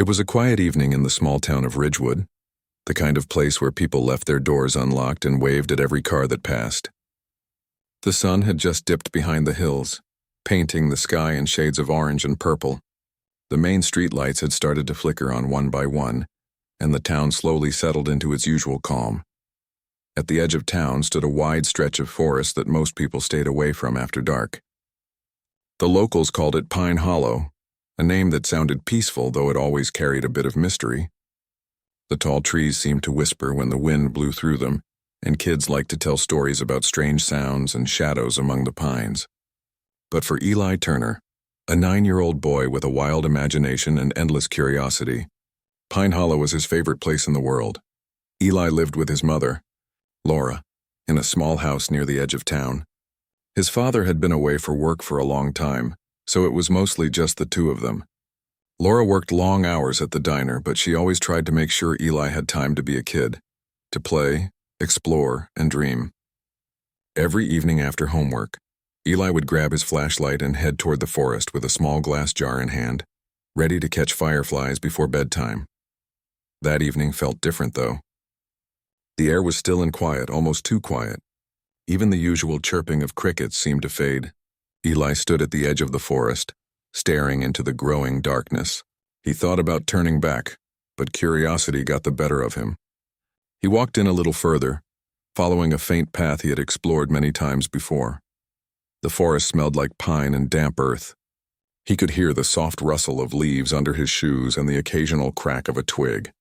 It was a quiet evening in the small town of Ridgewood, the kind of place where people left their doors unlocked and waved at every car that passed. The sun had just dipped behind the hills, painting the sky in shades of orange and purple. The main street lights had started to flicker on one by one, and the town slowly settled into its usual calm. At the edge of town stood a wide stretch of forest that most people stayed away from after dark. The locals called it Pine Hollow, a name that sounded peaceful, though it always carried a bit of mystery. The tall trees seemed to whisper when the wind blew through them, and kids liked to tell stories about strange sounds and shadows among the pines. But for Eli Turner, a 9-year-old boy with a wild imagination and endless curiosity, Pine Hollow was his favorite place in the world. Eli lived with his mother, Laura, in a small house near the edge of town. His father had been away for work for a long time, so it was mostly just the two of them. Laura worked long hours at the diner, but she always tried to make sure Eli had time to be a kid, to play, explore, and dream. Every evening after homework, Eli would grab his flashlight and head toward the forest with a small glass jar in hand, ready to catch fireflies before bedtime. That evening felt different, though. The air was still and quiet, almost too quiet. Even the usual chirping of crickets seemed to fade. Eli stood at the edge of the forest, staring into the growing darkness. He thought about turning back, but curiosity got the better of him. He walked in a little further, following a faint path he had explored many times before. The forest smelled like pine and damp earth. He could hear the soft rustle of leaves under his shoes and the occasional crack of a twig.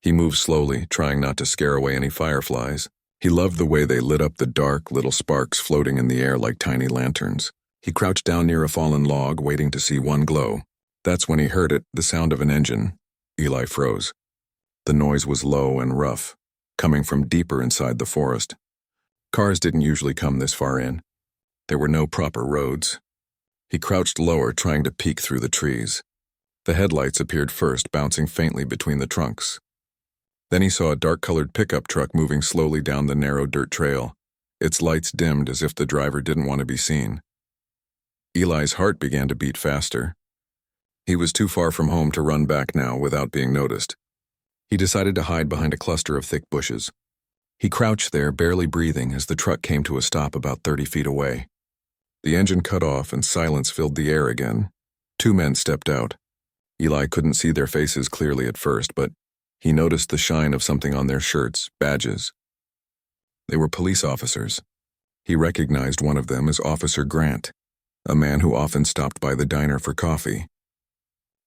He moved slowly, trying not to scare away any fireflies. He loved the way they lit up the dark, little sparks floating in the air like tiny lanterns. He crouched down near a fallen log, waiting to see one glow. That's when he heard it, the sound of an engine. Eli froze. The noise was low and rough, coming from deeper inside the forest. Cars didn't usually come this far in. There were no proper roads. He crouched lower, trying to peek through the trees. The headlights appeared first, bouncing faintly between the trunks. Then he saw a dark-colored pickup truck moving slowly down the narrow dirt trail. Its lights dimmed as if the driver didn't want to be seen. Eli's heart began to beat faster. He was too far from home to run back now without being noticed. He decided to hide behind a cluster of thick bushes. He crouched there, barely breathing, as the truck came to a stop about 30 feet away. The engine cut off and silence filled the air again. 2 men stepped out. Eli couldn't see their faces clearly at first, but he noticed the shine of something on their shirts, badges. They were police officers. He recognized one of them as Officer Grant, a man who often stopped by the diner for coffee.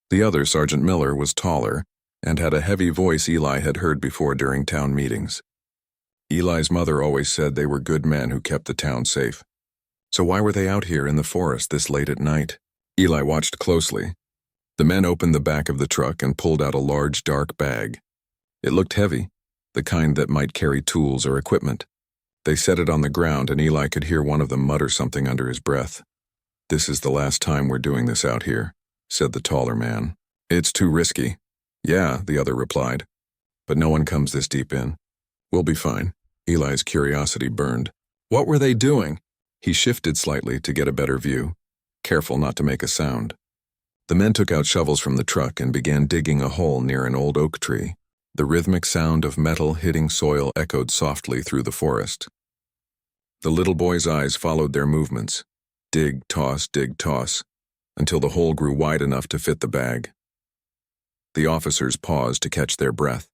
The other, Sergeant Miller, was taller and had a heavy voice Eli had heard before during town meetings. Eli's mother always said they were good men who kept the town safe. So why were they out here in the forest this late at night? Eli watched closely. The men opened the back of the truck and pulled out a large, dark bag. It looked heavy, the kind that might carry tools or equipment. They set it on the ground, and Eli could hear one of them mutter something under his breath. "This is the last time we're doing this out here," said the taller man. "It's too risky." "Yeah," the other replied. "But no one comes this deep in. We'll be fine." Eli's curiosity burned. What were they doing? He shifted slightly to get a better view, careful not to make a sound. The men took out shovels from the truck and began digging a hole near an old oak tree. The rhythmic sound of metal hitting soil echoed softly through the forest. The little boy's eyes followed their movements. Dig, toss, until the hole grew wide enough to fit the bag. The officers paused to catch their breath.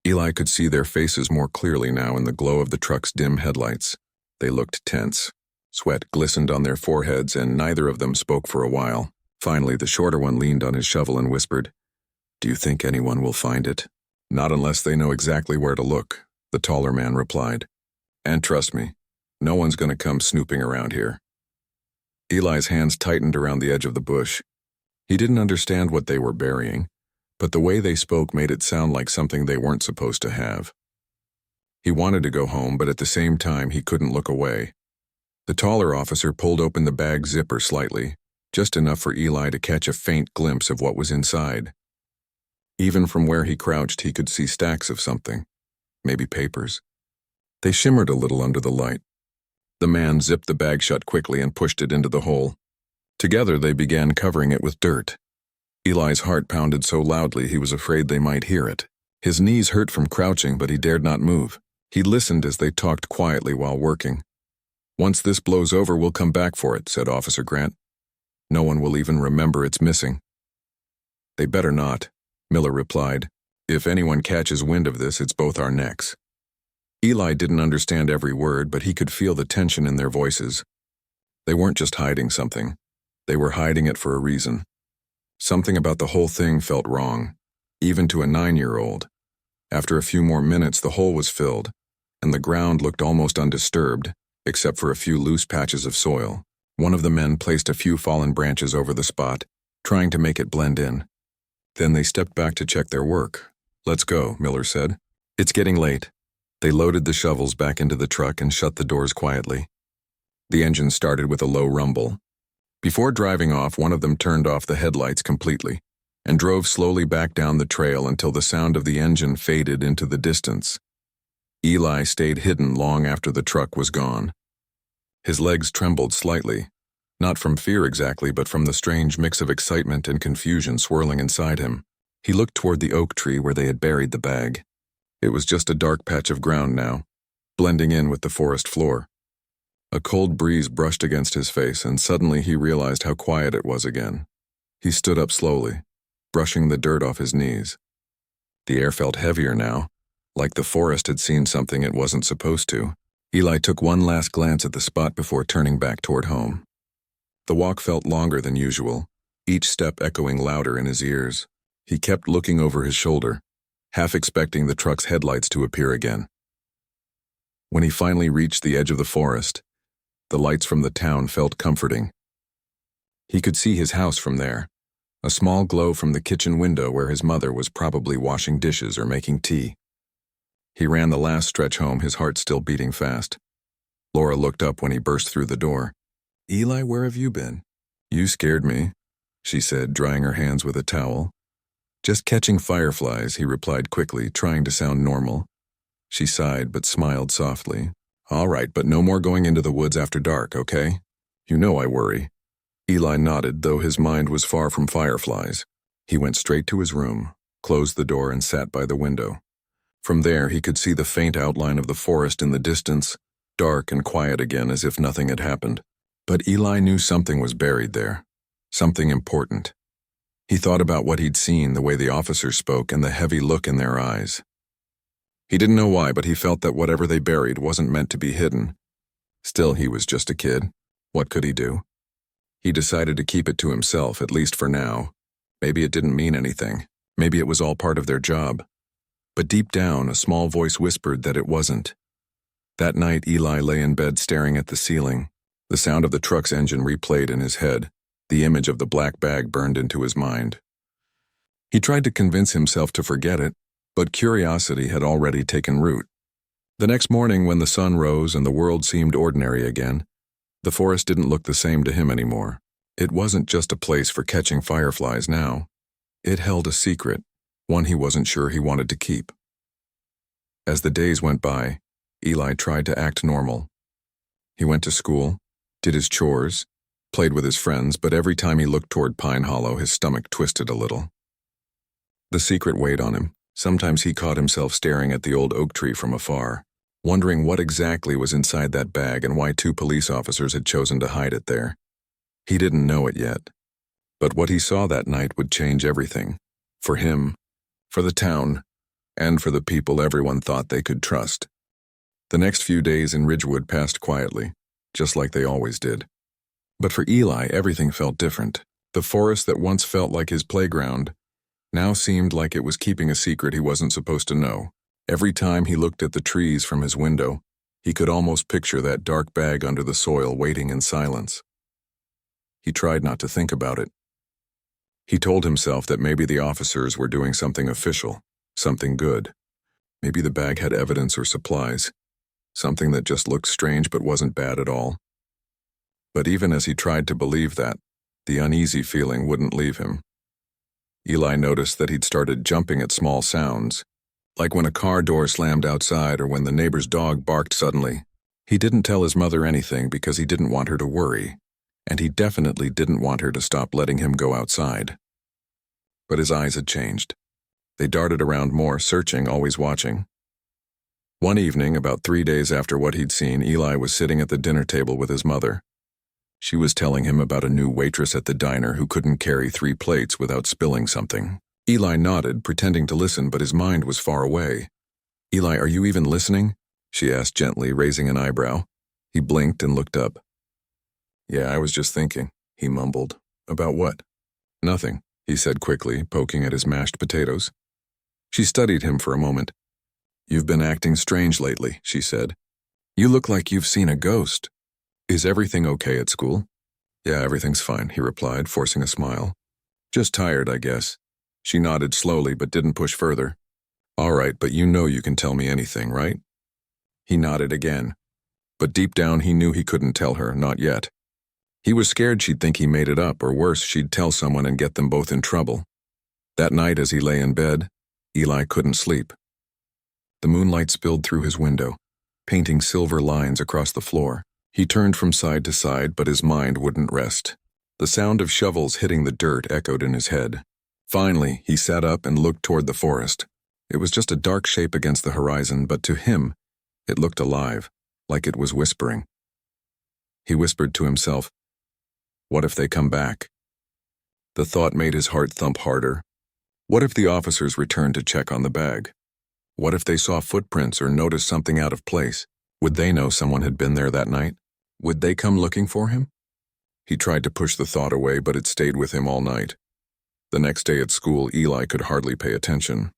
Eli could see their faces more clearly now in the glow of the truck's dim headlights. They looked tense. Sweat glistened on their foreheads, and neither of them spoke for a while. Finally, the shorter one leaned on his shovel and whispered, "Do you think anyone will find it?" "Not unless they know exactly where to look," the taller man replied. "And trust me, no one's going to come snooping around here." Eli's hands tightened around the edge of the bush. He didn't understand what they were burying, but the way they spoke made it sound like something they weren't supposed to have. He wanted to go home, but at the same time he couldn't look away. The taller officer pulled open the bag zipper slightly, just enough for Eli to catch a faint glimpse of what was inside. Even from where he crouched, he could see stacks of something, maybe papers. They shimmered a little under the light. The man zipped the bag shut quickly and pushed it into the hole. Together they began covering it with dirt. Eli's heart pounded so loudly he was afraid they might hear it. His knees hurt from crouching, but he dared not move. He listened as they talked quietly while working. "Once this blows over, we'll come back for it," said Officer Grant. "No one will even remember it's missing." "They better not," Miller replied. "If anyone catches wind of this, it's both our necks." Eli didn't understand every word, but he could feel the tension in their voices. They weren't just hiding something. They were hiding it for a reason. Something about the whole thing felt wrong, even to a 9-year-old. After a few more minutes, the hole was filled, and the ground looked almost undisturbed, except for a few loose patches of soil. One of the men placed a few fallen branches over the spot, trying to make it blend in. Then they stepped back to check their work. "Let's go," Miller said. "It's getting late." They loaded the shovels back into the truck and shut the doors quietly. The engine started with a low rumble. Before driving off, one of them turned off the headlights completely and drove slowly back down the trail until the sound of the engine faded into the distance. Eli stayed hidden long after the truck was gone. His legs trembled slightly, not from fear exactly, but from the strange mix of excitement and confusion swirling inside him. He looked toward the oak tree where they had buried the bag. It was just a dark patch of ground now, blending in with the forest floor. A cold breeze brushed against his face, and suddenly he realized how quiet it was again. He stood up slowly, brushing the dirt off his knees. The air felt heavier now, like the forest had seen something it wasn't supposed to. Eli took one last glance at the spot before turning back toward home. The walk felt longer than usual, each step echoing louder in his ears. He kept looking over his shoulder, half expecting the truck's headlights to appear again. When he finally reached the edge of the forest, the lights from the town felt comforting. He could see his house from there, a small glow from the kitchen window where his mother was probably washing dishes or making tea. He ran the last stretch home, his heart still beating fast. Laura looked up when he burst through the door. "Eli, where have you been?" "You scared me," she said, drying her hands with a towel. "Just catching fireflies," he replied quickly, trying to sound normal. She sighed but smiled softly. "All right, but no more going into the woods after dark, okay? You know I worry." Eli nodded, though his mind was far from fireflies. He went straight to his room, closed the door, and sat by the window. From there, he could see the faint outline of the forest in the distance, dark and quiet again as if nothing had happened. But Eli knew something was buried there, something important. He thought about what he'd seen, the way the officers spoke, and the heavy look in their eyes. He didn't know why, but he felt that whatever they buried wasn't meant to be hidden. Still, he was just a kid. What could he do? He decided to keep it to himself, at least for now. Maybe it didn't mean anything. Maybe it was all part of their job. But deep down, a small voice whispered that it wasn't. That night, Eli lay in bed staring at the ceiling. The sound of the truck's engine replayed in his head. The image of the black bag burned into his mind. He tried to convince himself to forget it, but curiosity had already taken root. The next morning, when the sun rose and the world seemed ordinary again, the forest didn't look the same to him anymore. It wasn't just a place for catching fireflies now. It held a secret, one he wasn't sure he wanted to keep. As the days went by, Eli tried to act normal. He went to school, did his chores, played with his friends, but every time he looked toward Pine Hollow, his stomach twisted a little. The secret weighed on him. Sometimes he caught himself staring at the old oak tree from afar, wondering what exactly was inside that bag and why 2 police officers had chosen to hide it there. He didn't know it yet, but what he saw that night would change everything. For him, for the town, and for the people everyone thought they could trust. The next few days in Ridgewood passed quietly, just like they always did. But for Eli, everything felt different. The forest that once felt like his playground now seemed like it was keeping a secret he wasn't supposed to know. Every time he looked at the trees from his window, he could almost picture that dark bag under the soil waiting in silence. He tried not to think about it. He told himself that maybe the officers were doing something official, something good. Maybe the bag had evidence or supplies, something that just looked strange but wasn't bad at all. But even as he tried to believe that, the uneasy feeling wouldn't leave him. Eli noticed that he'd started jumping at small sounds, like when a car door slammed outside or when the neighbor's dog barked suddenly. He didn't tell his mother anything because he didn't want her to worry, and he definitely didn't want her to stop letting him go outside. but his eyes had changed. They darted around more, searching, always watching. One evening, about 3 days after what he'd seen, Eli was sitting at the dinner table with his mother. She was telling him about a new waitress at the diner who couldn't carry 3 plates without spilling something. Eli nodded, pretending to listen, but his mind was far away. "Eli, are you even listening?" she asked gently, raising an eyebrow. He blinked and looked up. "Yeah, I was just thinking," he mumbled. "About what?" "Nothing," he said quickly, poking at his mashed potatoes. She studied him for a moment. "You've been acting strange lately," she said. "You look like you've seen a ghost. Is everything okay at school?" "Yeah, everything's fine," he replied, forcing a smile. "Just tired, I guess." She nodded slowly but didn't push further. "All right, but you know you can tell me anything, right?" He nodded again. But deep down he knew he couldn't tell her, not yet. He was scared she'd think he made it up, or worse, she'd tell someone and get them both in trouble. That night as he lay in bed, Eli couldn't sleep. The moonlight spilled through his window, painting silver lines across the floor. He turned from side to side, but his mind wouldn't rest. The sound of shovels hitting the dirt echoed in his head. Finally, he sat up and looked toward the forest. It was just a dark shape against the horizon, but to him, it looked alive, like it was whispering. He whispered to himself, "What if they come back?" The thought made his heart thump harder. What if the officers returned to check on the bag? What if they saw footprints or noticed something out of place? Would they know someone had been there that night? Would they come looking for him? He tried to push the thought away, but it stayed with him all night. The next day at school, Eli could hardly pay attention.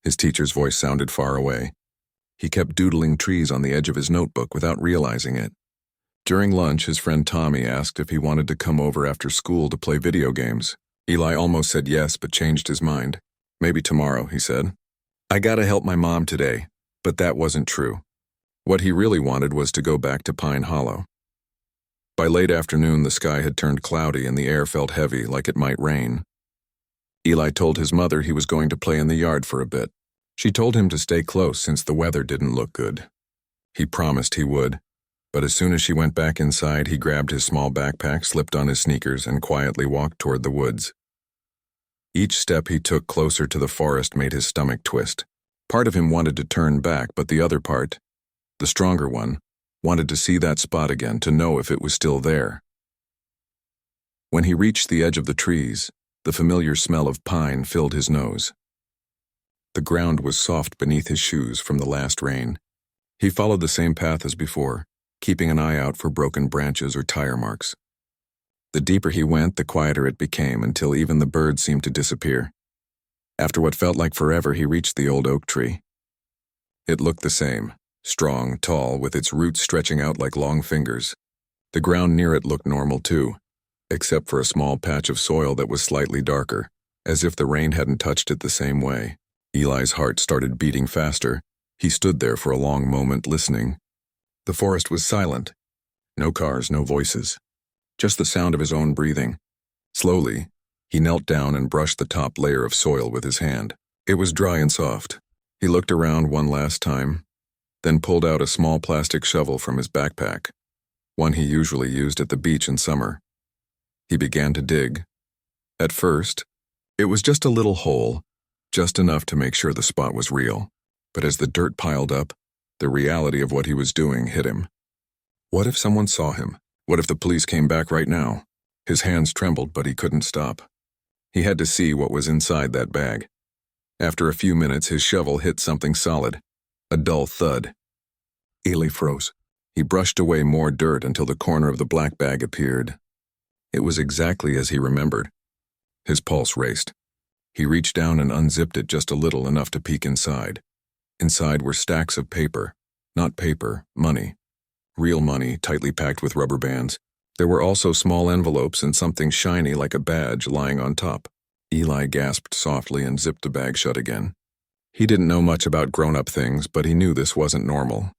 His teacher's voice sounded far away. He kept doodling trees on the edge of his notebook without realizing it. During lunch, his friend Tommy asked if he wanted to come over after school to play video games. Eli almost said yes, but changed his mind. "Maybe tomorrow," he said. "I gotta help my mom today," but that wasn't true. What he really wanted was to go back to Pine Hollow. By late afternoon, the sky had turned cloudy and the air felt heavy, like it might rain. Eli told his mother he was going to play in the yard for a bit. She told him to stay close since the weather didn't look good. He promised he would, but as soon as she went back inside, he grabbed his small backpack, slipped on his sneakers, and quietly walked toward the woods. Each step he took closer to the forest made his stomach twist. Part of him wanted to turn back, but the other part, the stronger one, wanted to see that spot again, to know if it was still there. When he reached the edge of the trees, the familiar smell of pine filled his nose. The ground was soft beneath his shoes from the last rain. He followed the same path as before, keeping an eye out for broken branches or tire marks. The deeper he went, the quieter it became, until even the birds seemed to disappear. After what felt like forever, he reached the old oak tree. It looked the same, strong, tall, with its roots stretching out like long fingers. The ground near it looked normal too, except for a small patch of soil that was slightly darker, as if the rain hadn't touched it the same way. Eli's heart started beating faster. He stood there for a long moment, listening. The forest was silent. No cars, no voices. Just the sound of his own breathing. Slowly, he knelt down and brushed the top layer of soil with his hand. It was dry and soft. He looked around one last time, then pulled out a small plastic shovel from his backpack, one he usually used at the beach in summer. He began to dig. At first, it was just a little hole, just enough to make sure the spot was real. But as the dirt piled up, the reality of what he was doing hit him. What if someone saw him? What if the police came back right now? His hands trembled, but he couldn't stop. He had to see what was inside that bag. After a few minutes, his shovel hit something solid. A dull thud. Eli froze. He brushed away more dirt until the corner of the black bag appeared. It was exactly as he remembered. His pulse raced. He reached down and unzipped it just a little, enough to peek inside. Inside were stacks of paper. Not paper, money. Real money, tightly packed with rubber bands. There were also small envelopes and something shiny like a badge lying on top. Eli gasped softly and zipped the bag shut again. He didn't know much about grown-up things, but he knew this wasn't normal.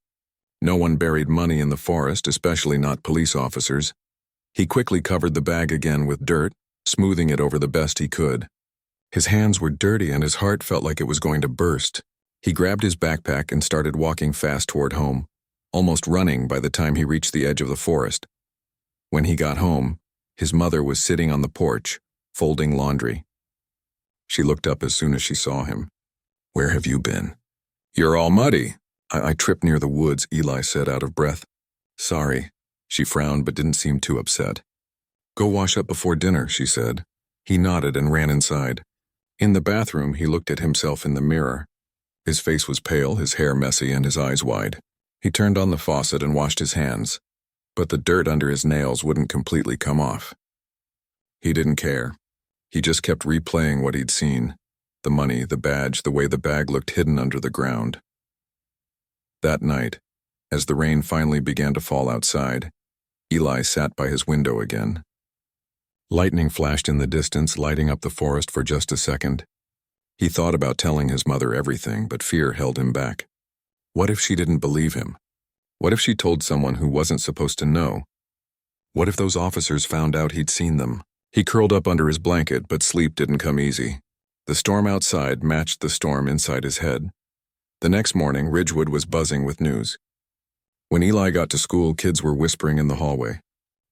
No one buried money in the forest, especially not police officers. He quickly covered the bag again with dirt, smoothing it over the best he could. His hands were dirty and his heart felt like it was going to burst. He grabbed his backpack and started walking fast toward home, almost running by the time he reached the edge of the forest. When he got home, his mother was sitting on the porch, folding laundry. She looked up as soon as she saw him. "Where have you been?" "You're all muddy." I tripped near the woods," Eli said out of breath. "Sorry." She frowned but didn't seem too upset. "Go wash up before dinner," she said. He nodded and ran inside. In the bathroom, he looked at himself in the mirror. His face was pale, his hair messy, and his eyes wide. He turned on the faucet and washed his hands, but the dirt under his nails wouldn't completely come off. He didn't care. He just kept replaying what he'd seen. The money, the badge, the way the bag looked hidden under the ground. That night, as the rain finally began to fall outside, Eli sat by his window again. Lightning flashed in the distance, lighting up the forest for just a second. He thought about telling his mother everything, but fear held him back. What if she didn't believe him? What if she told someone who wasn't supposed to know? What if those officers found out he'd seen them? He curled up under his blanket, but sleep didn't come easy. The storm outside matched the storm inside his head. The next morning, Ridgewood was buzzing with news. When Eli got to school, kids were whispering in the hallway.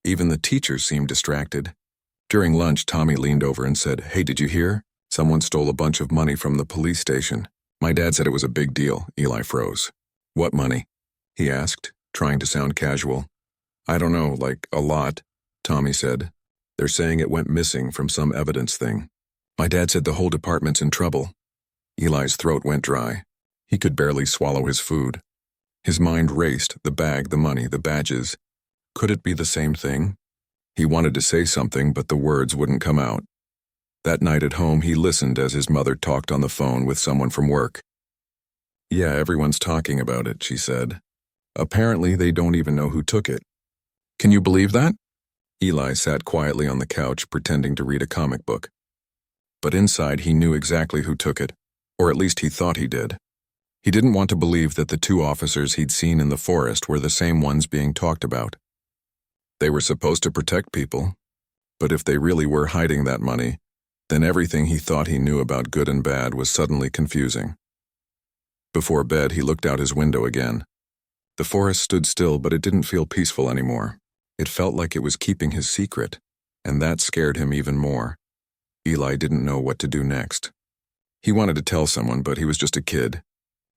Even the teachers seemed distracted. During lunch, Tommy leaned over and said, "Hey, did you hear? Someone stole a bunch of money from the police station." My dad said it was a big deal. Eli froze. "What money?" he asked, trying to sound casual. "I don't know, like a lot," Tommy said. "They're saying it went missing from some evidence thing." My dad said the whole department's in trouble. Eli's throat went dry. He could barely swallow his food. His mind raced, the bag, the money, the badges. Could it be the same thing? He wanted to say something, but the words wouldn't come out. That night at home, he listened as his mother talked on the phone with someone from work. "Yeah, everyone's talking about it," she said. "Apparently, they don't even know who took it." "Can you believe that?" Eli sat quietly on the couch, pretending to read a comic book. But inside, he knew exactly who took it, or at least he thought he did. He didn't want to believe that the two officers he'd seen in the forest were the same ones being talked about. They were supposed to protect people, but if they really were hiding that money, then everything he thought he knew about good and bad was suddenly confusing. Before bed, he looked out his window again. The forest stood still, but it didn't feel peaceful anymore. It felt like it was keeping his secret, and that scared him even more. Eli didn't know what to do next. He wanted to tell someone, but he was just a kid.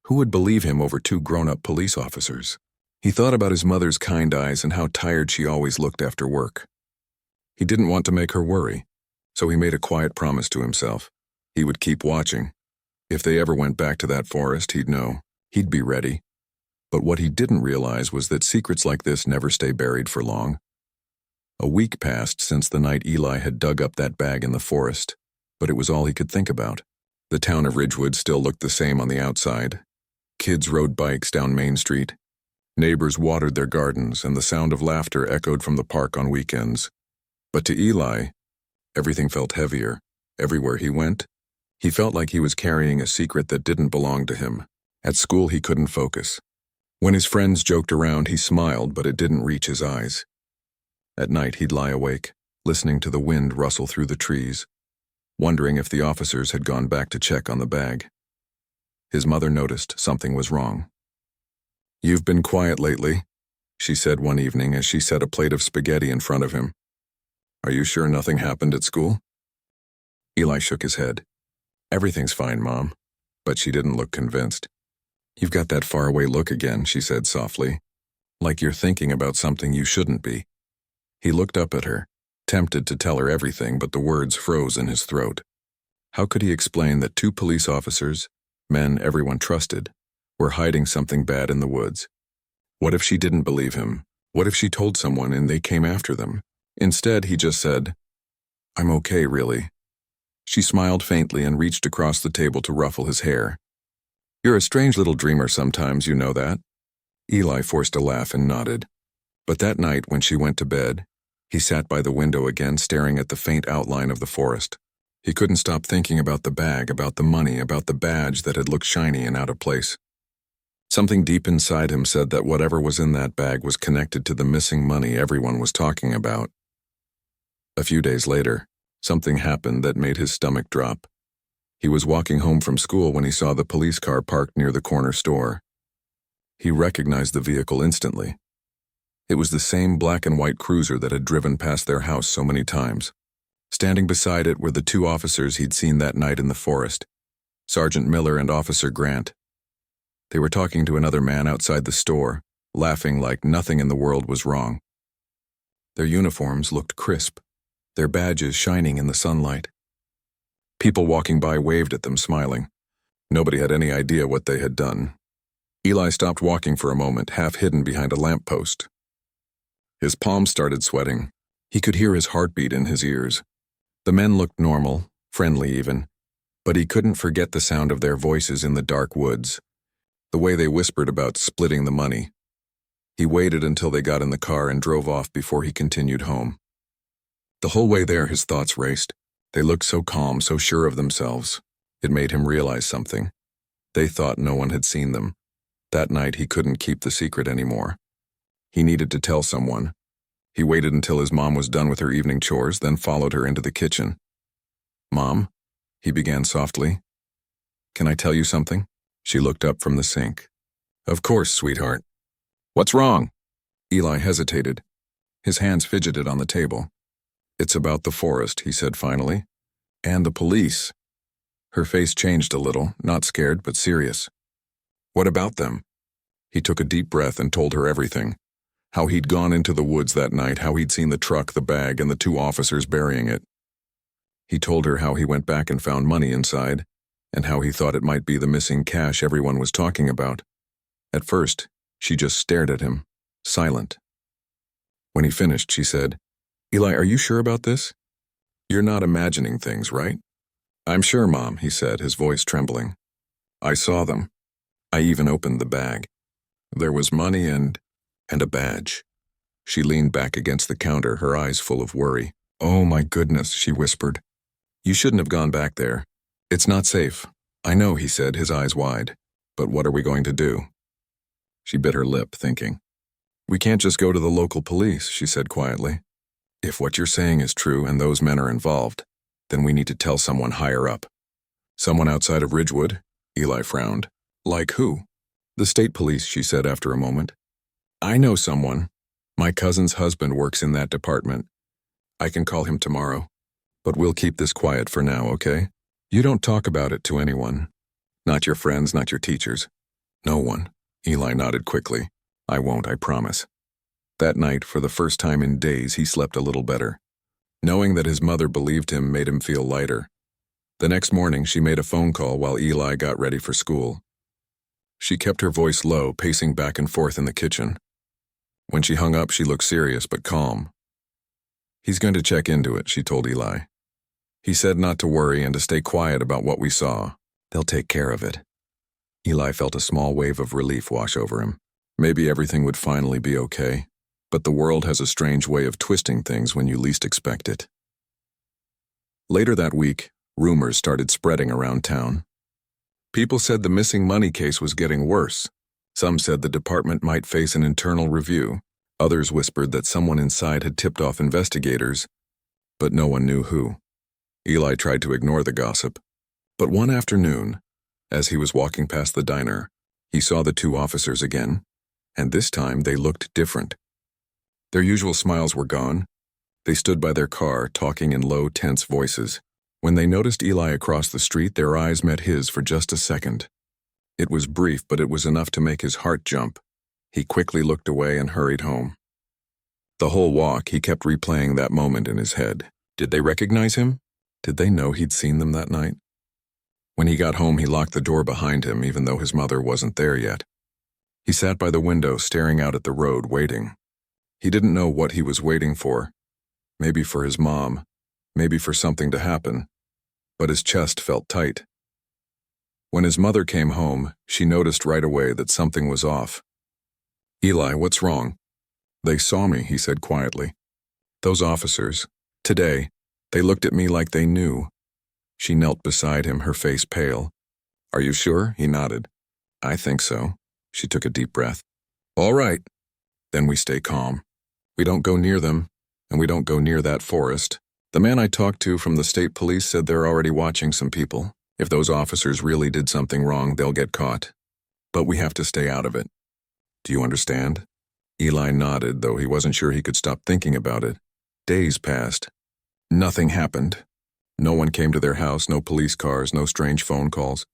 Who would believe him over two grown-up police officers? He thought about his mother's kind eyes and how tired she always looked after work. He didn't want to make her worry, so he made a quiet promise to himself. He would keep watching. If they ever went back to that forest, he'd know. He'd be ready. But what he didn't realize was that secrets like this never stay buried for long. A week passed since the night Eli had dug up that bag in the forest, but it was all he could think about. The town of Ridgewood still looked the same on the outside. Kids rode bikes down Main Street. Neighbors watered their gardens, and the sound of laughter echoed from the park on weekends. But to Eli, everything felt heavier. Everywhere he went, he felt like he was carrying a secret that didn't belong to him. At school, he couldn't focus. When his friends joked around, he smiled, but it didn't reach his eyes. At night, he'd lie awake, listening to the wind rustle through the trees, wondering if the officers had gone back to check on the bag. His mother noticed something was wrong. "You've been quiet lately," she said one evening as she set a plate of spaghetti in front of him. "Are you sure nothing happened at school?" Eli shook his head. "Everything's fine, Mom," but she didn't look convinced. "You've got that faraway look again," she said softly, "like you're thinking about something you shouldn't be." He looked up at her, tempted to tell her everything, but the words froze in his throat. How could he explain that two police officers, men everyone trusted, were hiding something bad in the woods? What if she didn't believe him? What if she told someone and they came after them? Instead, he just said, "I'm okay, really." She smiled faintly and reached across the table to ruffle his hair. "You're a strange little dreamer sometimes, you know that?" Eli forced a laugh and nodded. But that night, when she went to bed, he sat by the window again, staring at the faint outline of the forest. He couldn't stop thinking about the bag, about the money, about the badge that had looked shiny and out of place. Something deep inside him said that whatever was in that bag was connected to the missing money everyone was talking about. A few days later, something happened that made his stomach drop. He was walking home from school when he saw the police car parked near the corner store. He recognized the vehicle instantly. It was the same black and white cruiser that had driven past their house so many times. Standing beside it were the two officers he'd seen that night in the forest, Sergeant Miller and Officer Grant. They were talking to another man outside the store, laughing like nothing in the world was wrong. Their uniforms looked crisp, their badges shining in the sunlight. People walking by waved at them, smiling. Nobody had any idea what they had done. Eli stopped walking for a moment, half hidden behind a lamppost. His palms started sweating. He could hear his heartbeat in his ears. The men looked normal, friendly even, but he couldn't forget the sound of their voices in the dark woods, the way they whispered about splitting the money. He waited until they got in the car and drove off before he continued home. The whole way there his thoughts raced. They looked so calm, so sure of themselves. It made him realize something. They thought no one had seen them. That night he couldn't keep the secret anymore. He needed to tell someone. He waited until his mom was done with her evening chores, then followed her into the kitchen. "Mom," he began softly. "Can I tell you something?" She looked up from the sink. "Of course, sweetheart." "What's wrong?" Eli hesitated. His hands fidgeted on the table. "It's about the forest," he said finally. "And the police." Her face changed a little, not scared but serious. "What about them?" He took a deep breath and told her everything. How he'd gone into the woods that night, how he'd seen the truck, the bag, and the two officers burying it. He told her how he went back and found money inside, and how he thought it might be the missing cash everyone was talking about. At first, she just stared at him, silent. When he finished, she said, "Eli, are you sure about this? You're not imagining things, right?" "I'm sure, Mom," he said, his voice trembling. "I saw them. I even opened the bag. There was money and a badge." She leaned back against the counter, her eyes full of worry. "Oh my goodness," she whispered. "You shouldn't have gone back there. It's not safe." "I know," he said, his eyes wide. "But what are we going to do?" She bit her lip, thinking. "We can't just go to the local police," she said quietly. "If what you're saying is true and those men are involved, then we need to tell someone higher up." "Someone outside of Ridgewood?" Eli frowned. "Like who?" "The state police," she said after a moment. "I know someone. My cousin's husband works in that department. I can call him tomorrow. But we'll keep this quiet for now, okay? You don't talk about it to anyone. Not your friends, not your teachers. No one." Eli nodded quickly. "I won't, I promise." That night, for the first time in days, he slept a little better. Knowing that his mother believed him made him feel lighter. The next morning, she made a phone call while Eli got ready for school. She kept her voice low, pacing back and forth in the kitchen. When she hung up, she looked serious but calm. "He's going to check into it," she told Eli. "He said not to worry and to stay quiet about what we saw. They'll take care of it." Eli felt a small wave of relief wash over him. Maybe everything would finally be okay. But the world has a strange way of twisting things when you least expect it. Later that week, rumors started spreading around town. People said the missing money case was getting worse. Some said the department might face an internal review. Others whispered that someone inside had tipped off investigators, but no one knew who. Eli tried to ignore the gossip. But one afternoon, as he was walking past the diner, he saw the two officers again, and this time they looked different. Their usual smiles were gone. They stood by their car, talking in low, tense voices. When they noticed Eli across the street, their eyes met his for just a second. It was brief, but it was enough to make his heart jump. He quickly looked away and hurried home. The whole walk, he kept replaying that moment in his head. Did they recognize him? Did they know he'd seen them that night? When he got home, he locked the door behind him, even though his mother wasn't there yet. He sat by the window, staring out at the road, waiting. He didn't know what he was waiting for. Maybe for his mom, maybe for something to happen. But his chest felt tight. When his mother came home, she noticed right away that something was off. "Eli, what's wrong?" "They saw me," he said quietly. "Those officers. Today, they looked at me like they knew." She knelt beside him, her face pale. "Are you sure?" He nodded. "I think so." She took a deep breath. "All right. Then we stay calm. We don't go near them, and we don't go near that forest. The man I talked to from the state police said they're already watching some people. If those officers really did something wrong, they'll get caught. But we have to stay out of it. Do you understand?" Eli nodded, though he wasn't sure he could stop thinking about it. Days passed. Nothing happened. No one came to their house, no police cars, no strange phone calls.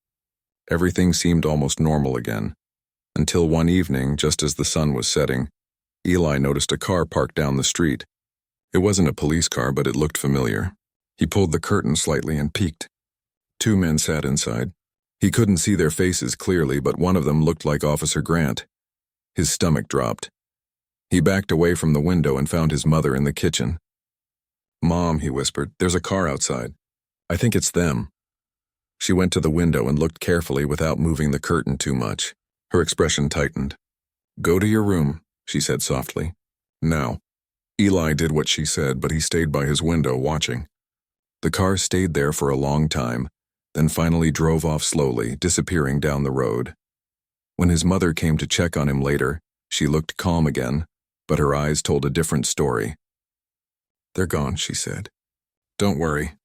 Everything seemed almost normal again. Until one evening, just as the sun was setting, Eli noticed a car parked down the street. It wasn't a police car, but it looked familiar. He pulled the curtain slightly and peeked. Two men sat inside. He couldn't see their faces clearly, but one of them looked like Officer Grant. His stomach dropped. He backed away from the window and found his mother in the kitchen. "Mom," he whispered, "there's a car outside. I think it's them." She went to the window and looked carefully without moving the curtain too much. Her expression tightened. "Go to your room," she said softly. "Now." Eli did what she said, but he stayed by his window watching. The car stayed there for a long time, then finally drove off slowly, disappearing down the road. When his mother came to check on him later, she looked calm again, but her eyes told a different story. "They're gone," she said. "Don't worry.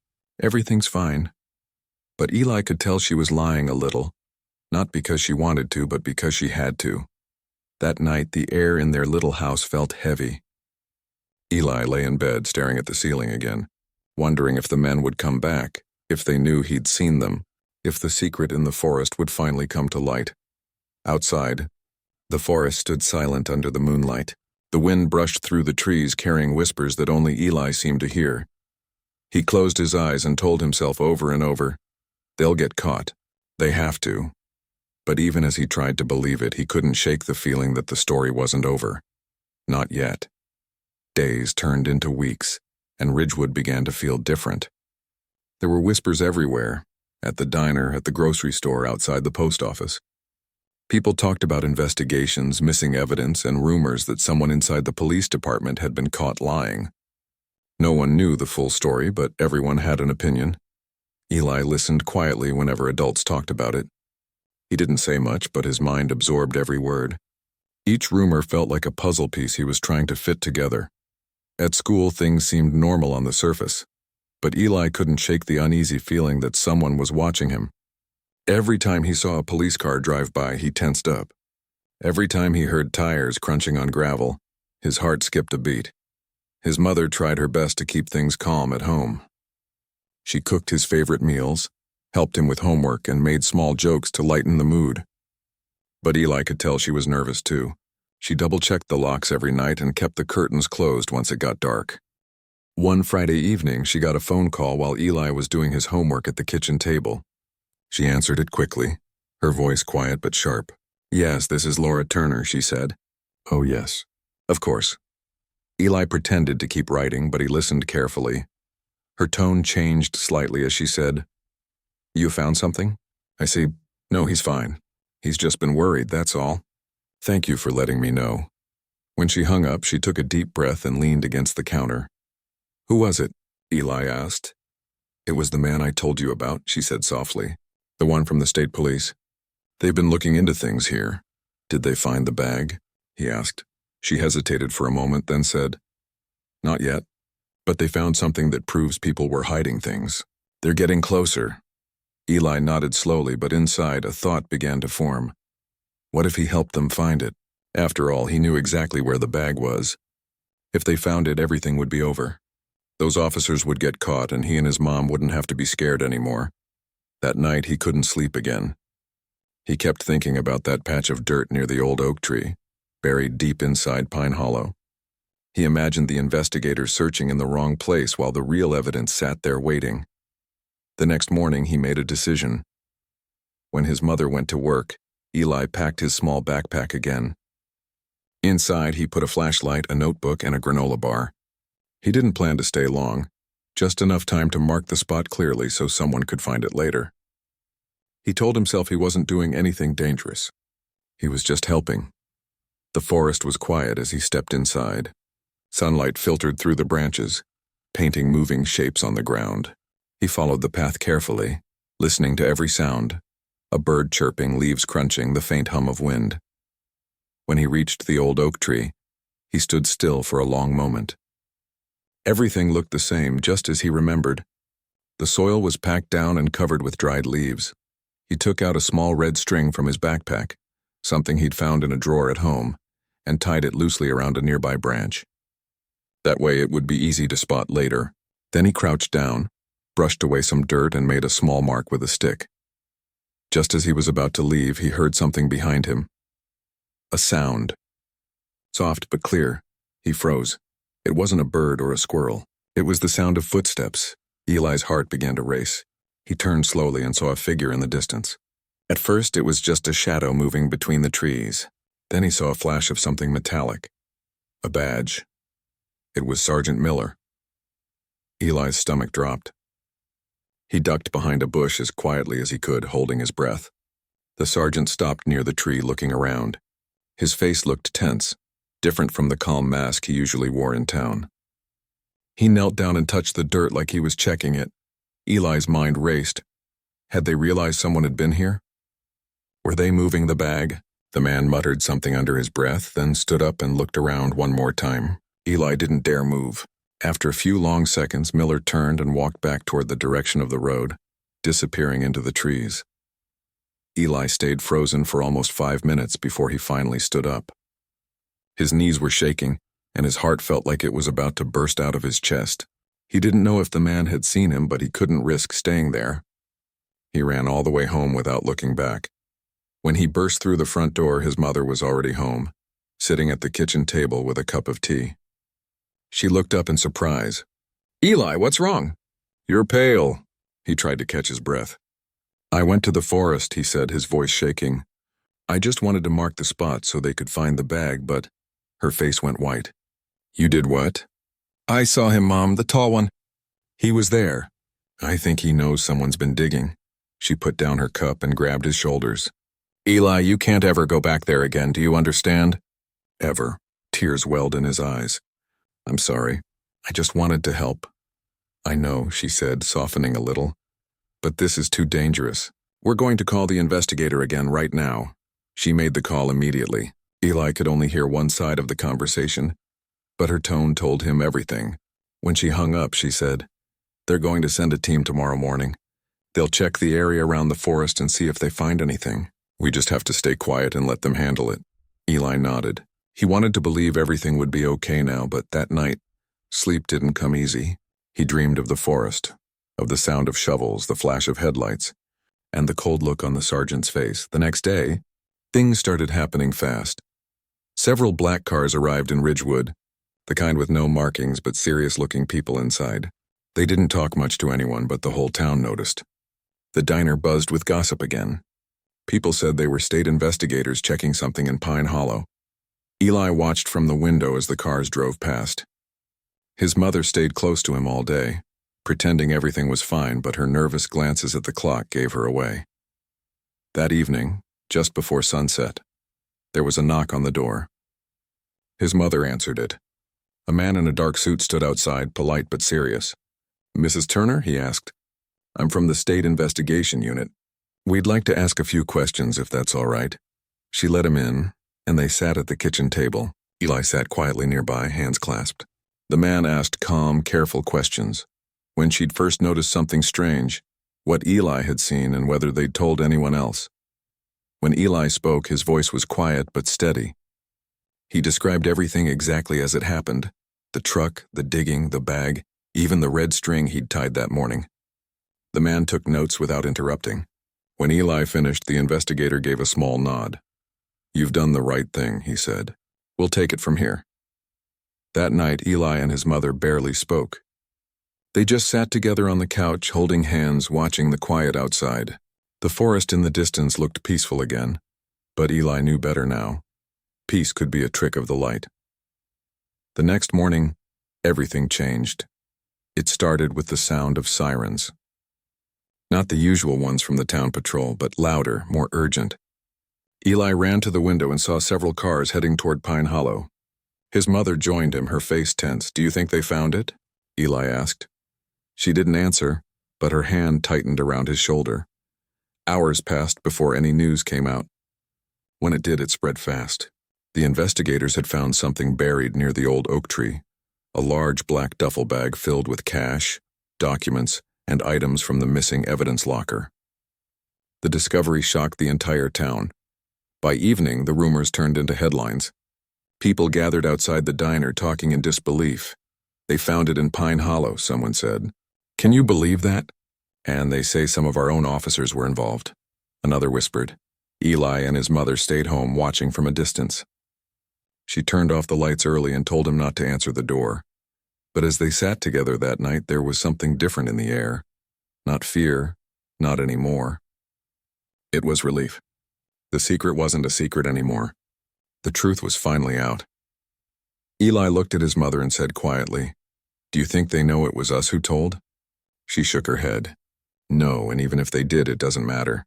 Everything's fine." But Eli could tell she was lying a little, not because she wanted to, but because she had to. That night, the air in their little house felt heavy. Eli lay in bed, staring at the ceiling again, wondering if the men would come back, if they knew he'd seen them, if the secret in the forest would finally come to light. Outside, the forest stood silent under the moonlight. The wind brushed through the trees, carrying whispers that only Eli seemed to hear. He closed his eyes and told himself over and over, "They'll get caught. They have to." But even as he tried to believe it, he couldn't shake the feeling that the story wasn't over. Not yet. Days turned into weeks, and Ridgewood began to feel different. There were whispers everywhere, at the diner, at the grocery store, outside the post office. People talked about investigations, missing evidence, and rumors that someone inside the police department had been caught lying. No one knew the full story, but everyone had an opinion. Eli listened quietly whenever adults talked about it. He didn't say much, but his mind absorbed every word. Each rumor felt like a puzzle piece he was trying to fit together. At school, things seemed normal on the surface, but Eli couldn't shake the uneasy feeling that someone was watching him. Every time he saw a police car drive by, he tensed up. Every time he heard tires crunching on gravel, his heart skipped a beat. His mother tried her best to keep things calm at home. She cooked his favorite meals, helped him with homework, and made small jokes to lighten the mood. But Eli could tell she was nervous too. She double-checked the locks every night and kept the curtains closed once it got dark. One Friday evening, she got a phone call while Eli was doing his homework at the kitchen table. She answered it quickly, her voice quiet but sharp. "Yes, this is Laura Turner," she said. "Oh, yes. Of course." Eli pretended to keep writing, but he listened carefully. Her tone changed slightly as she said, "You found something?" "I see. No, he's fine. He's just been worried, that's all. Thank you for letting me know." When she hung up, she took a deep breath and leaned against the counter. "Who was it?" Eli asked. "It was the man I told you about," she said softly. "The one from the state police. They've been looking into things here." "Did they find the bag?" he asked. She hesitated for a moment, then said, "Not yet, but they found something that proves people were hiding things. They're getting closer." Eli nodded slowly, but inside a thought began to form. What if he helped them find it? After all, he knew exactly where the bag was. If they found it, everything would be over. Those officers would get caught, and he and his mom wouldn't have to be scared anymore. That night, he couldn't sleep again. He kept thinking about that patch of dirt near the old oak tree, buried deep inside Pine Hollow. He imagined the investigators searching in the wrong place while the real evidence sat there waiting. The next morning, he made a decision. When his mother went to work, Eli packed his small backpack again. Inside, he put a flashlight, a notebook, and a granola bar. He didn't plan to stay long, just enough time to mark the spot clearly so someone could find it later. He told himself he wasn't doing anything dangerous. He was just helping. The forest was quiet as he stepped inside. Sunlight filtered through the branches, painting moving shapes on the ground. He followed the path carefully, listening to every sound. A bird chirping, leaves crunching, the faint hum of wind. When he reached the old oak tree, he stood still for a long moment. Everything looked the same, just as he remembered. The soil was packed down and covered with dried leaves. He took out a small red string from his backpack, something he'd found in a drawer at home, and tied it loosely around a nearby branch. That way it would be easy to spot later. Then he crouched down, brushed away some dirt, and made a small mark with a stick. Just as he was about to leave, he heard something behind him. A sound. Soft but clear. He froze. It wasn't a bird or a squirrel. It was the sound of footsteps. Eli's heart began to race. He turned slowly and saw a figure in the distance. At first, it was just a shadow moving between the trees. Then he saw a flash of something metallic. A badge. It was Sergeant Miller. Eli's stomach dropped. He ducked behind a bush as quietly as he could, holding his breath. The sergeant stopped near the tree, looking around. His face looked tense, different from the calm mask he usually wore in town. He knelt down and touched the dirt like he was checking it. Eli's mind raced. Had they realized someone had been here? Were they moving the bag? The man muttered something under his breath, then stood up and looked around one more time. Eli didn't dare move. After a few long seconds, Miller turned and walked back toward the direction of the road, disappearing into the trees. Eli stayed frozen for almost 5 minutes before he finally stood up. His knees were shaking, and his heart felt like it was about to burst out of his chest. He didn't know if the man had seen him, but he couldn't risk staying there. He ran all the way home without looking back. When he burst through the front door, his mother was already home, sitting at the kitchen table with a cup of tea. She looked up in surprise. "Eli, what's wrong?" "You're pale." He tried to catch his breath. "I went to the forest," he said, his voice shaking. "I just wanted to mark the spot so they could find the bag, but..." Her face went white. "You did what?" "I saw him, Mom, the tall one." "He was there. I think he knows someone's been digging." She put down her cup and grabbed his shoulders. "Eli, you can't ever go back there again, do you understand?" "Ever." Tears welled in his eyes. "I'm sorry. I just wanted to help." "I know," she said, softening a little. "But this is too dangerous. We're going to call the investigator again right now." She made the call immediately. Eli could only hear one side of the conversation, but her tone told him everything. When she hung up, she said, "They're going to send a team tomorrow morning. They'll check the area around the forest and see if they find anything. We just have to stay quiet and let them handle it." Eli nodded. He wanted to believe everything would be okay now, but that night, sleep didn't come easy. He dreamed of the forest, of the sound of shovels, the flash of headlights, and the cold look on the sergeant's face. The next day, things started happening fast. Several black cars arrived in Ridgewood, the kind with no markings but serious-looking people inside. They didn't talk much to anyone, but the whole town noticed. The diner buzzed with gossip again. People said they were state investigators checking something in Pine Hollow. Eli watched from the window as the cars drove past. His mother stayed close to him all day, pretending everything was fine, but her nervous glances at the clock gave her away. That evening, just before sunset, there was a knock on the door. His mother answered it. A man in a dark suit stood outside, polite but serious. "Mrs. Turner?" he asked. "I'm from the State Investigation Unit. We'd like to ask a few questions, if that's all right." She let him in, and they sat at the kitchen table. Eli sat quietly nearby, hands clasped. The man asked calm, careful questions. When she'd first noticed something strange, what Eli had seen and whether they'd told anyone else. When Eli spoke, his voice was quiet but steady. He described everything exactly as it happened. The truck, the digging, the bag, even the red string he'd tied that morning. The man took notes without interrupting. When Eli finished, the investigator gave a small nod. "You've done the right thing," he said. "We'll take it from here." That night, Eli and his mother barely spoke. They just sat together on the couch, holding hands, watching the quiet outside. The forest in the distance looked peaceful again, but Eli knew better now. Peace could be a trick of the light. The next morning, everything changed. It started with the sound of sirens. Not the usual ones from the town patrol, but louder, more urgent. Eli ran to the window and saw several cars heading toward Pine Hollow. His mother joined him, her face tense. "Do you think they found it?" Eli asked. She didn't answer, but her hand tightened around his shoulder. Hours passed before any news came out. When it did, it spread fast. The investigators had found something buried near the old oak tree, a large black duffel bag filled with cash, documents, and items from the missing evidence locker. The discovery shocked the entire town. By evening, the rumors turned into headlines. People gathered outside the diner talking in disbelief. They found it in Pine Hollow, someone said. Can you believe that? And they say some of our own officers were involved. Another whispered. Eli and his mother stayed home watching from a distance. She turned off the lights early and told him not to answer the door. But as they sat together that night, there was something different in the air. Not fear, not anymore. It was relief. The secret wasn't a secret anymore. The truth was finally out. Eli looked at his mother and said quietly, "Do you think they know it was us who told?" She shook her head. "No, and even if they did, it doesn't matter."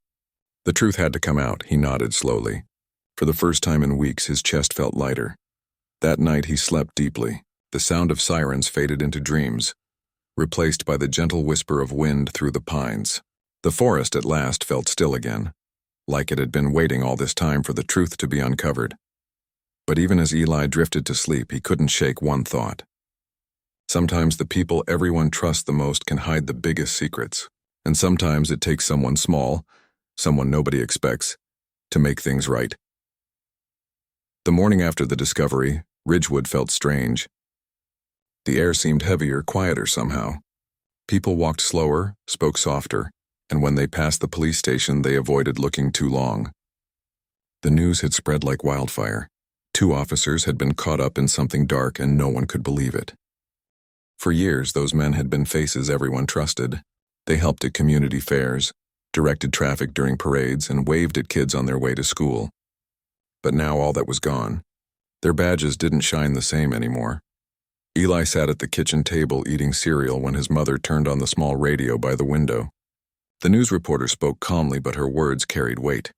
The truth had to come out, he nodded slowly. For the first time in weeks, his chest felt lighter. That night he slept deeply. The sound of sirens faded into dreams, replaced by the gentle whisper of wind through the pines. The forest at last felt still again, like it had been waiting all this time for the truth to be uncovered. But even as Eli drifted to sleep, he couldn't shake one thought. Sometimes the people everyone trusts the most can hide the biggest secrets, and sometimes it takes someone small, someone nobody expects, to make things right. The morning after the discovery, Ridgewood felt strange. The air seemed heavier, quieter somehow. People walked slower, spoke softer, and when they passed the police station, they avoided looking too long. The news had spread like wildfire. 2 officers had been caught up in something dark and no one could believe it. For years, those men had been faces everyone trusted. They helped at community fairs, directed traffic during parades, and waved at kids on their way to school. But now all that was gone. Their badges didn't shine the same anymore. Eli sat at the kitchen table eating cereal when his mother turned on the small radio by the window. The news reporter spoke calmly, but her words carried weight.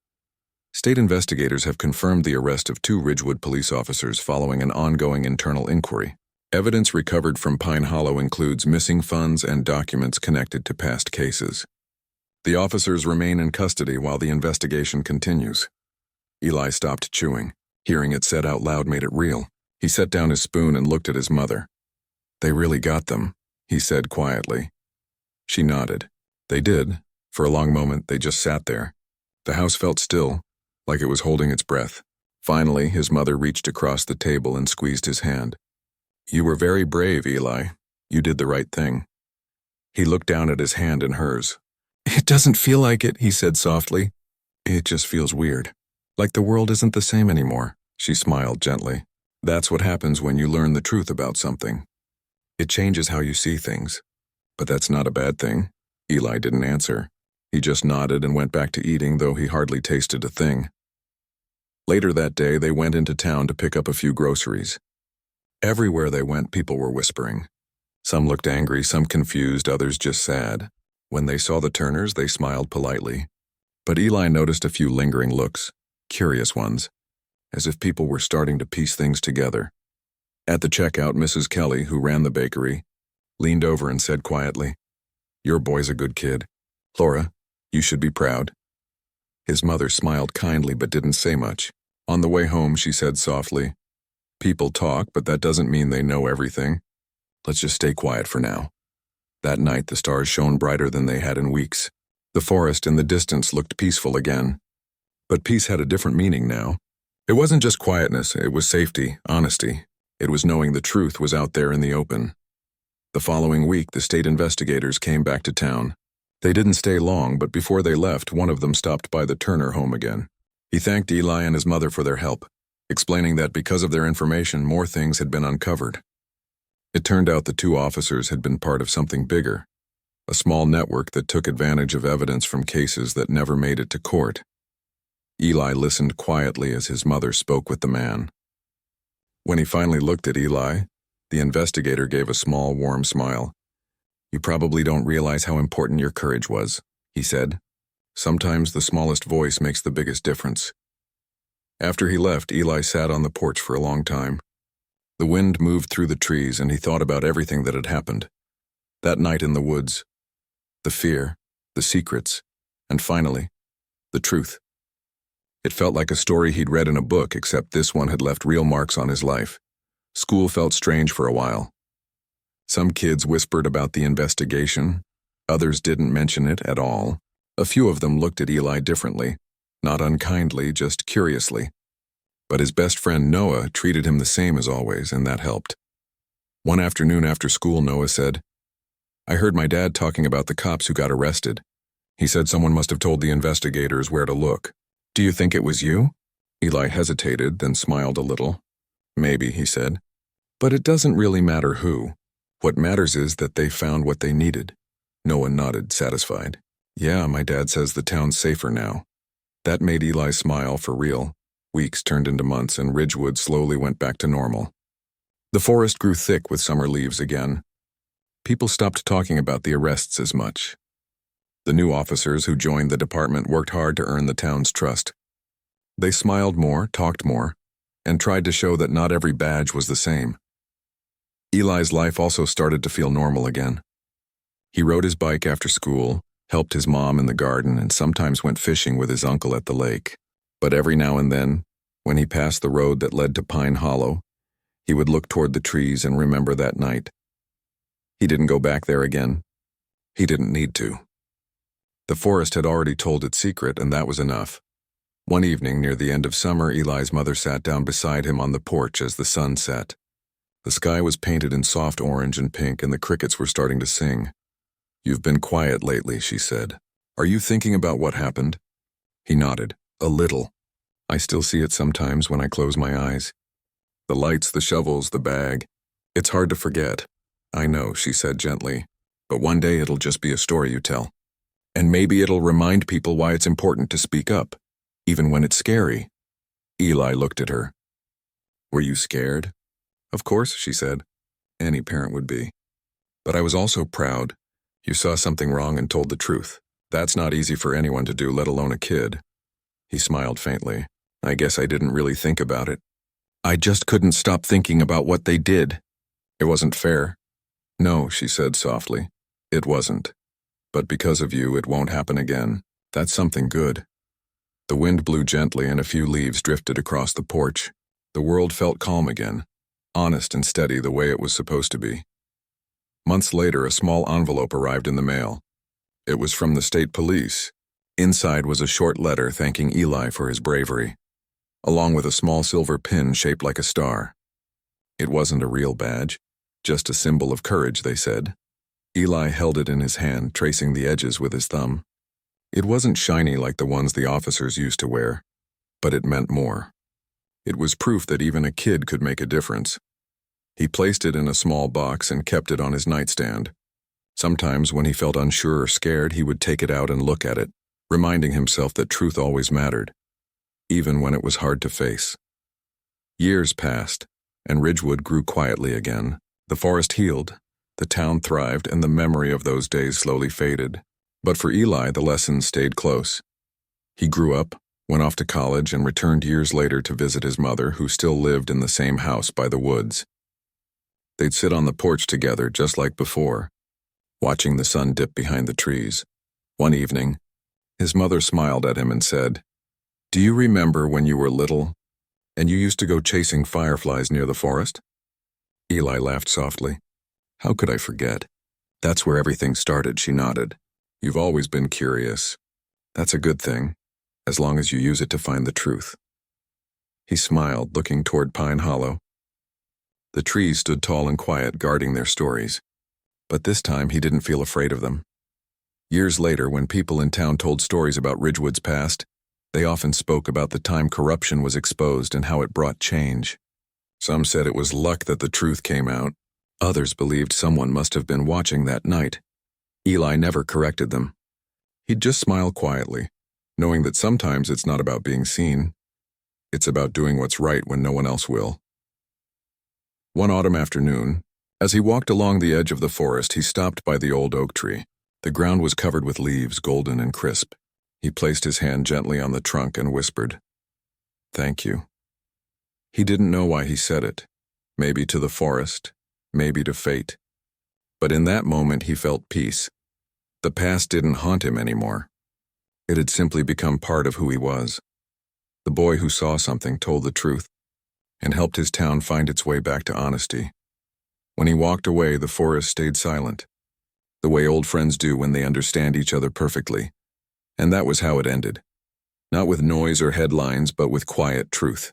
State investigators have confirmed the arrest of 2 Ridgewood police officers following an ongoing internal inquiry. Evidence recovered from Pine Hollow includes missing funds and documents connected to past cases. The officers remain in custody while the investigation continues. Eli stopped chewing. Hearing it said out loud made it real. He set down his spoon and looked at his mother. "They really got them," he said quietly. She nodded. They did. For a long moment, they just sat there. The house felt still, like it was holding its breath. Finally, his mother reached across the table and squeezed his hand. "You were very brave, Eli. You did the right thing." He looked down at his hand in hers. "It doesn't feel like it," he said softly. "It just feels weird. Like the world isn't the same anymore." She smiled gently. "That's what happens when you learn the truth about something. It changes how you see things. But that's not a bad thing." Eli didn't answer. He just nodded and went back to eating, though he hardly tasted a thing. Later that day, they went into town to pick up a few groceries. Everywhere they went, people were whispering. Some looked angry, some confused, others just sad. When they saw the Turners, they smiled politely. But Eli noticed a few lingering looks, curious ones, as if people were starting to piece things together. At the checkout, Mrs. Kelly, who ran the bakery, leaned over and said quietly, "Your boy's a good kid. Laura, you should be proud." His mother smiled kindly but didn't say much. On the way home, she said softly, "People talk, but that doesn't mean they know everything. Let's just stay quiet for now." That night, the stars shone brighter than they had in weeks. The forest in the distance looked peaceful again. But peace had a different meaning now. It wasn't just quietness, it was safety, honesty. It was knowing the truth was out there in the open. The following week, the state investigators came back to town. They didn't stay long, but before they left, one of them stopped by the Turner home again. He thanked Eli and his mother for their help, explaining that because of their information, more things had been uncovered. It turned out the 2 officers had been part of something bigger, a small network that took advantage of evidence from cases that never made it to court. Eli listened quietly as his mother spoke with the man. When he finally looked at Eli, the investigator gave a small, warm smile. "You probably don't realize how important your courage was," he said. "Sometimes the smallest voice makes the biggest difference." After he left, Eli sat on the porch for a long time. The wind moved through the trees and he thought about everything that had happened. That night in the woods, the fear, the secrets, and finally, the truth. It felt like a story he'd read in a book, except this one had left real marks on his life. School felt strange for a while. Some kids whispered about the investigation. Others didn't mention it at all. A few of them looked at Eli differently, not unkindly, just curiously. But his best friend Noah treated him the same as always, and that helped. One afternoon after school, Noah said, "I heard my dad talking about the cops who got arrested. He said someone must have told the investigators where to look. Do you think it was you?" Eli hesitated, then smiled a little. "Maybe," he said. "But it doesn't really matter who. What matters is that they found what they needed." Noah nodded, satisfied. "Yeah, my dad says the town's safer now." That made Eli smile for real. Weeks turned into months, and Ridgewood slowly went back to normal. The forest grew thick with summer leaves again. People stopped talking about the arrests as much. The new officers who joined the department worked hard to earn the town's trust. They smiled more, talked more, and tried to show that not every badge was the same. Eli's life also started to feel normal again. He rode his bike after school, helped his mom in the garden, and sometimes went fishing with his uncle at the lake. But every now and then, when he passed the road that led to Pine Hollow, he would look toward the trees and remember that night. He didn't go back there again. He didn't need to. The forest had already told its secret, and that was enough. One evening near the end of summer, Eli's mother sat down beside him on the porch as the sun set. The sky was painted in soft orange and pink, and the crickets were starting to sing. "You've been quiet lately," she said. "Are you thinking about what happened?" He nodded. "A little. I still see it sometimes when I close my eyes. The lights, the shovels, the bag. It's hard to forget." "I know," she said gently, "but one day it'll just be a story you tell. And maybe it'll remind people why it's important to speak up, even when it's scary." Eli looked at her. "Were you scared?" "Of course," she said. "Any parent would be. But I was also proud. You saw something wrong and told the truth. That's not easy for anyone to do, let alone a kid." He smiled faintly. "I guess I didn't really think about it. I just couldn't stop thinking about what they did. It wasn't fair." "No," she said softly. "It wasn't. But because of you, it won't happen again. That's something good." The wind blew gently and a few leaves drifted across the porch. The world felt calm again, honest and steady the way it was supposed to be. Months later, a small envelope arrived in the mail. It was from the state police. Inside was a short letter thanking Eli for his bravery, along with a small silver pin shaped like a star. It wasn't a real badge, just a symbol of courage, they said. Eli held it in his hand, tracing the edges with his thumb. It wasn't shiny like the ones the officers used to wear, but it meant more. It was proof that even a kid could make a difference. He placed it in a small box and kept it on his nightstand. Sometimes when he felt unsure or scared, he would take it out and look at it, reminding himself that truth always mattered, even when it was hard to face. Years passed, and Ridgewood grew quietly again. The forest healed, the town thrived, and the memory of those days slowly faded. But for Eli, the lessons stayed close. He grew up, went off to college, and returned years later to visit his mother, who still lived in the same house by the woods. They'd sit on the porch together just like before, watching the sun dip behind the trees. One evening, his mother smiled at him and said, "Do you remember when you were little, and you used to go chasing fireflies near the forest?" Eli laughed softly. "How could I forget? That's where everything started," she nodded. "You've always been curious. That's a good thing, as long as you use it to find the truth." He smiled, looking toward Pine Hollow. The trees stood tall and quiet, guarding their stories. But this time he didn't feel afraid of them. Years later, when people in town told stories about Ridgewood's past, they often spoke about the time corruption was exposed and how it brought change. Some said it was luck that the truth came out. Others believed someone must have been watching that night. Eli never corrected them. He'd just smile quietly, knowing that sometimes it's not about being seen. It's about doing what's right when no one else will. One autumn afternoon, as he walked along the edge of the forest, he stopped by the old oak tree. The ground was covered with leaves, golden and crisp. He placed his hand gently on the trunk and whispered, "Thank you." He didn't know why he said it. Maybe to the forest, maybe to fate. But in that moment he felt peace. The past didn't haunt him anymore. It had simply become part of who he was. The boy who saw something, told the truth, and helped his town find its way back to honesty. When he walked away, the forest stayed silent, the way old friends do when they understand each other perfectly. And that was how it ended. Not with noise or headlines, but with quiet truth.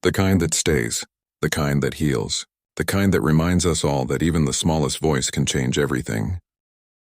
The kind that stays, the kind that heals. The kind that reminds us all that even the smallest voice can change everything.